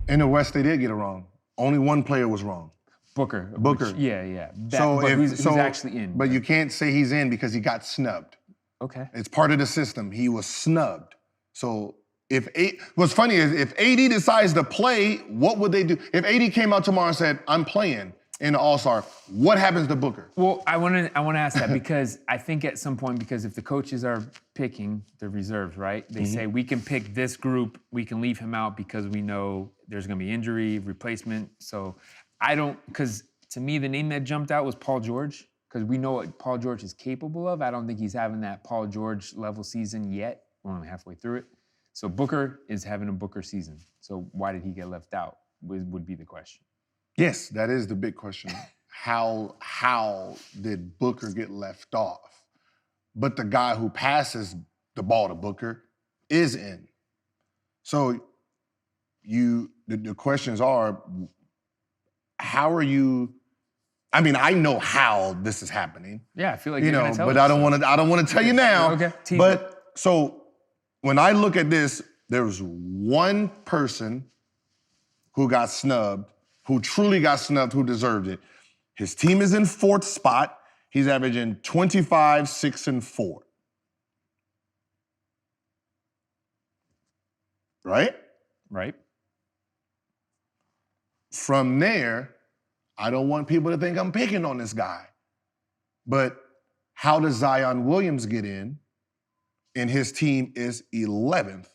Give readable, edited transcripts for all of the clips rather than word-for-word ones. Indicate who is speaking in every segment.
Speaker 1: In the West, they did get it wrong. Only one player was wrong.
Speaker 2: Booker.
Speaker 1: Booker.
Speaker 2: Which, yeah. Who's actually in.
Speaker 1: But you can't say he's in because he got snubbed.
Speaker 2: Okay.
Speaker 1: It's part of the system. He was snubbed. So what's funny is if AD decides to play, what would they do? If AD came out tomorrow and said, I'm playing in the All-Star, what happens to Booker?
Speaker 2: Well, I want to ask that because I think at some point, because if the coaches are picking the reserves, right? They say we can pick this group, we can leave him out because we know there's going to be injury, replacement. So because to me, the name that jumped out was Paul George, because we know what Paul George is capable of. I don't think he's having that Paul George level season yet. We're only halfway through it. So Booker is having a Booker season. So why did he get left out would be the question.
Speaker 1: Yes, that is the big question. How did Booker get left off? But the guy who passes the ball to Booker is in. So the questions are, how are you? I mean, I know how this is happening.
Speaker 2: Yeah, I feel like you're gonna tell
Speaker 1: but
Speaker 2: us.
Speaker 1: I don't want to tell you now.
Speaker 2: Okay.
Speaker 1: But so when I look at this, there was one person who got snubbed, who truly got snubbed, who deserved it. His team is in 4th spot. He's averaging 25, 6, and 4. Right?
Speaker 2: Right.
Speaker 1: From there, I don't want people to think I'm picking on this guy. But how does Zion Williams get in? And his team is 11th.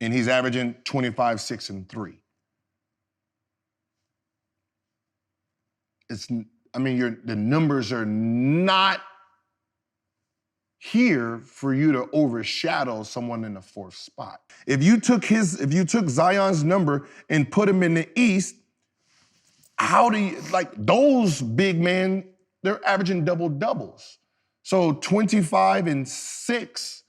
Speaker 1: And he's averaging 25, 6, and 3. The numbers are not here for you to overshadow someone in the 4th spot. If you took Zion's number and put him in the East, how do you, those big men, they're averaging double doubles. So 25 and 6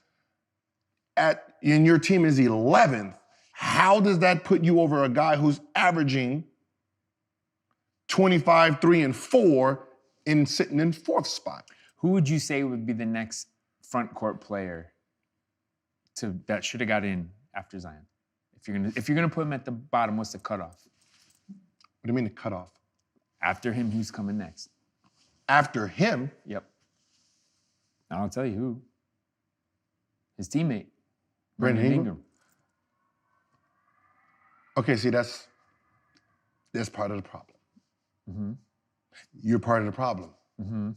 Speaker 1: and your team is 11th. How does that put you over a guy who's averaging 25, 3, and 4 and sitting in 4th spot?
Speaker 2: Who would you say would be the next front court player that should have got in after Zion? If you're gonna put him at the bottom, what's the cutoff?
Speaker 1: What do you mean the cutoff?
Speaker 2: After him, who's coming next?
Speaker 1: After him?
Speaker 2: Yep. I'll tell you who. His teammate,
Speaker 1: Brandon Ingram. Okay, see, that's part of the problem.
Speaker 2: Mm-hmm.
Speaker 1: You're part of the problem.
Speaker 2: Mm-hmm.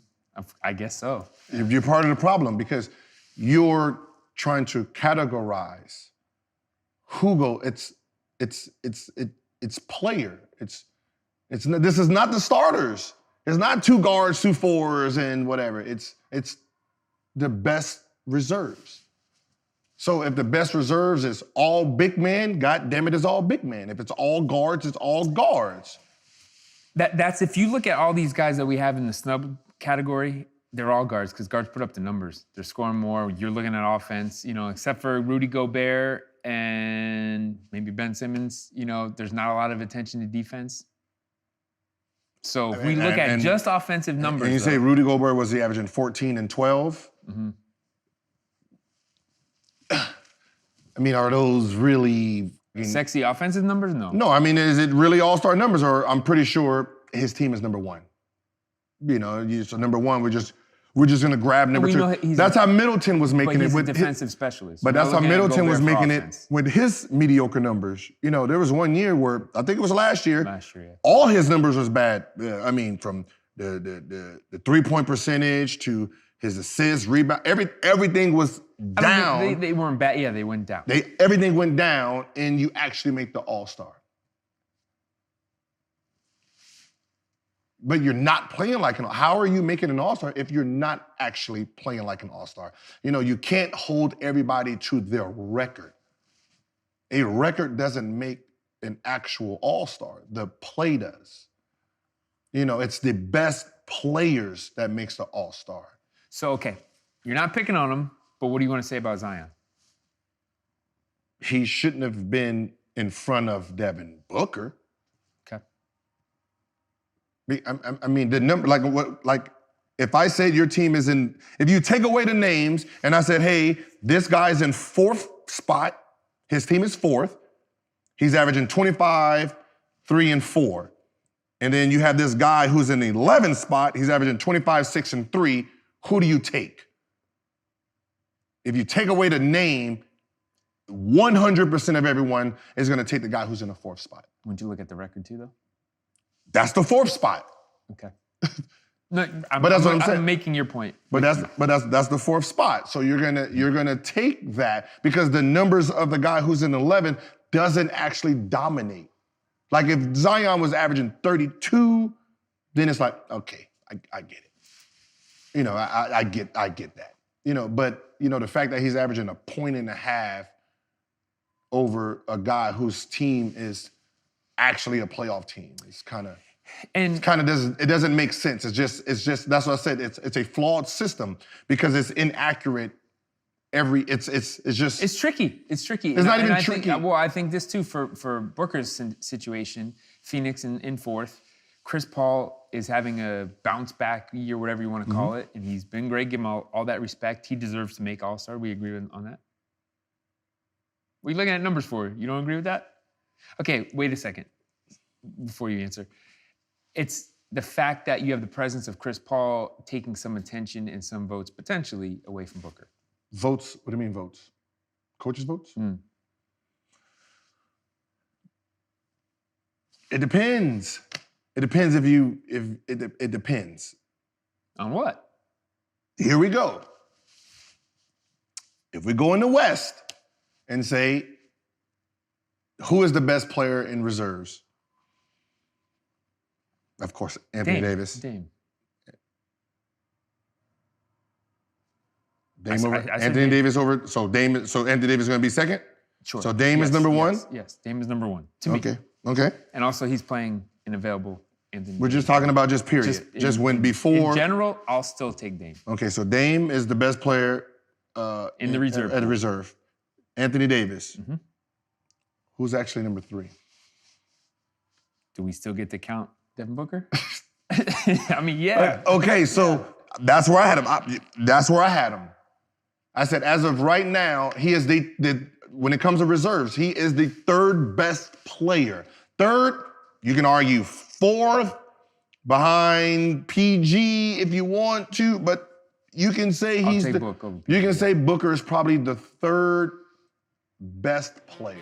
Speaker 2: I guess so.
Speaker 1: You're part of the problem because you're trying to categorize Hugo. It's player. This is not the starters. It's not 2 guards, 2 4s, and whatever. It's the best reserves. So if the best reserves is all big men, God damn it, it's all big men. If it's all guards, it's all guards.
Speaker 2: That's if you look at all these guys that we have in the snub category, they're all guards because guards put up the numbers. They're scoring more. You're looking at offense, except for Rudy Gobert and maybe Ben Simmons, there's not a lot of attention to defense. So if we look at just offensive numbers.
Speaker 1: And you say Rudy Gobert was he averaging 14 and 12?
Speaker 2: Mm-hmm.
Speaker 1: Are those really
Speaker 2: sexy offensive numbers? No.
Speaker 1: No, is it really all-star numbers? Or I'm pretty sure his team is number 1. So number 1, we're just gonna grab number 2. That's how Middleton was making it with
Speaker 2: defensive specialist.
Speaker 1: But that's how Middleton was making it with his mediocre numbers. There was one year where I think it was last year.
Speaker 2: Yeah.
Speaker 1: All his numbers was bad. From the 3-point percentage to his assists, rebound, everything was down.
Speaker 2: They weren't bad. Yeah, they went down.
Speaker 1: Everything went down, and you actually make the All-Star. But you're not playing like how are you making an All-Star if you're not actually playing like an All-Star? You can't hold everybody to their record. A record doesn't make an actual All-Star. The play does. It's the best players that makes the All-Star.
Speaker 2: So, okay, you're not picking on him, but what do you want to say about Zion?
Speaker 1: He shouldn't have been in front of Devinbooker.
Speaker 2: Okay.
Speaker 1: The number, if I said your team is if you take away the names and I said, hey, this guy's in 4th spot, his team is 4th, He's averaging 25, 3, and 4. And then you have this guy who's in the 11th spot. He's averaging 25, 6, and 3. Who do you take? If you take away the name, 100% of everyone is going to take the guy who's in the 4th spot.
Speaker 2: Would you look at the record too, though?
Speaker 1: That's the 4th spot.
Speaker 2: Okay. No,
Speaker 1: But that's what I'm saying.
Speaker 2: I'm making your point.
Speaker 1: But that's the 4th spot. So you're gonna take that because the numbers of the guy who's in 11 doesn't actually dominate. Like if Zion was averaging 32, then it's like, okay, I get it. You know, I get that. You know, but you know, the fact that he's averaging 1.5 points over a guy whose team is actually a playoff team is kind of doesn't make sense. It's just that's what I said. It's a flawed system because it's inaccurate. It's tricky.
Speaker 2: It's tricky.
Speaker 1: It's not even tricky.
Speaker 2: I think this too for Booker's situation. Phoenix in 4th. Chris Paul is having a bounce back year, whatever you want to call it, and he's been great. Give him all that respect. He deserves to make All-Star. We agree on that. What are you looking at numbers for? You don't agree with that? Okay, wait a second before you answer. It's the fact that you have the presence of Chris Paul taking some attention and some votes potentially away from Booker.
Speaker 1: Votes? What do you mean votes? Coaches' votes? It depends. It depends it depends.
Speaker 2: On what?
Speaker 1: Here we go. If we go in the West and say, who is the best player in reserves? Of course, Anthony Davis.
Speaker 2: Dame.
Speaker 1: Anthony Davis over. So Anthony Davis is going to be second?
Speaker 2: Sure.
Speaker 1: So Dame is number 1?
Speaker 2: Yes, Dame is number 1 to me.
Speaker 1: Okay.
Speaker 2: And also he's playing an available Anthony
Speaker 1: We're
Speaker 2: Davis.
Speaker 1: just talking about just period. Just when before.
Speaker 2: In general, I'll still take Dame.
Speaker 1: Okay, so Dame is the best player
Speaker 2: in the reserve.
Speaker 1: At the reserve. Anthony Davis. Who's actually number 3?
Speaker 2: Do we still get to count Devinbooker? I mean, yeah.
Speaker 1: Okay, so that's where I had him. I said, as of right now, he is when it comes to reserves, he is the 3rd best player. 3rd, you can argue 4th, behind PG if you want to, but you can say
Speaker 2: I'll take Booker.
Speaker 1: You can say Booker is probably the 3rd best player.